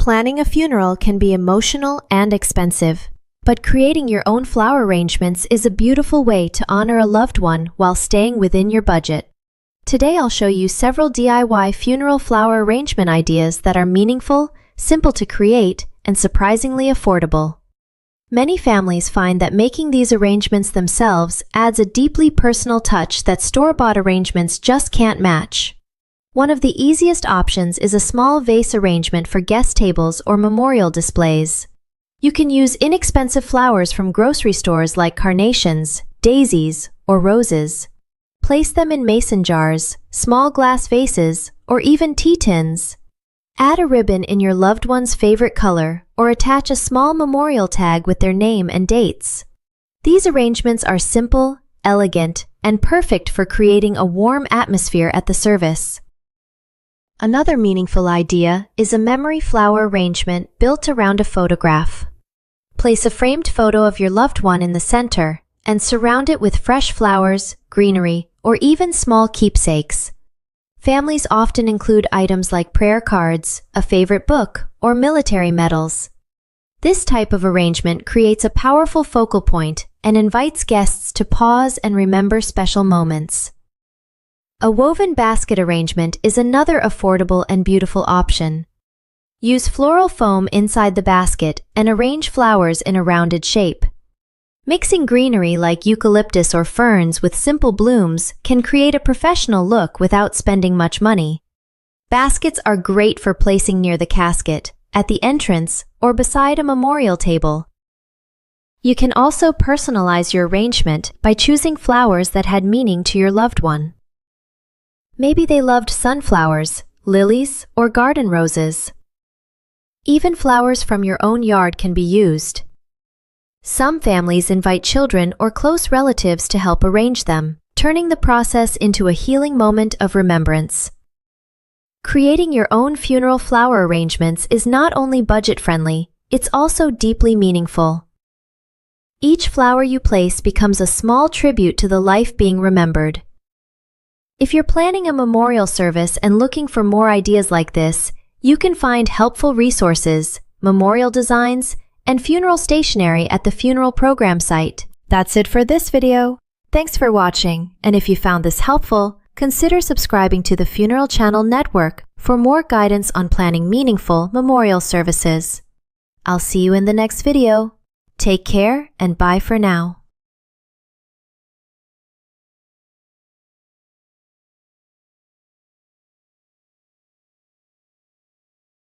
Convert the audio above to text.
Planning a funeral can be emotional and expensive, but creating your own flower arrangements is a beautiful way to honor a loved one while staying within your budget. Today I'll show you several DIY funeral flower arrangement ideas that are meaningful, simple to create, and surprisingly affordable. Many families find that making these arrangements themselves adds a deeply personal touch that store-bought arrangements just can't match. One of the easiest options is a small vase arrangement for guest tables or memorial displays. You can use inexpensive flowers from grocery stores like carnations, daisies, or roses. Place them in mason jars, small glass vases, or even tea tins. Add a ribbon in your loved one's favorite color or attach a small memorial tag with their name and dates. These arrangements are simple, elegant, and perfect for creating a warm atmosphere at the service. Another meaningful idea is a memory flower arrangement built around a photograph. Place a framed photo of your loved one in the center and surround it with fresh flowers, greenery, or even small keepsakes. Families often include items like prayer cards, a favorite book, or military medals. This type of arrangement creates a powerful focal point and invites guests to pause and remember special moments. A woven basket arrangement is another affordable and beautiful option. Use floral foam inside the basket and arrange flowers in a rounded shape. Mixing greenery like eucalyptus or ferns with simple blooms can create a professional look without spending much money. Baskets are great for placing near the casket, at the entrance, or beside a memorial table. You can also personalize your arrangement by choosing flowers that had meaning to your loved one. Maybe they loved sunflowers, lilies, or garden roses. Even flowers from your own yard can be used. Some families invite children or close relatives to help arrange them, turning the process into a healing moment of remembrance. Creating your own funeral flower arrangements is not only budget-friendly, it's also deeply meaningful. Each flower you place becomes a small tribute to the life being remembered. If you're planning a memorial service and looking for more ideas like this, you can find helpful resources, memorial designs, and funeral stationery at the funeral program site. That's it for this video. Thanks for watching, and if you found this helpful, consider subscribing to the Funeral Channel Network for more guidance on planning meaningful memorial services. I'll see you in the next video. Take care and bye for now.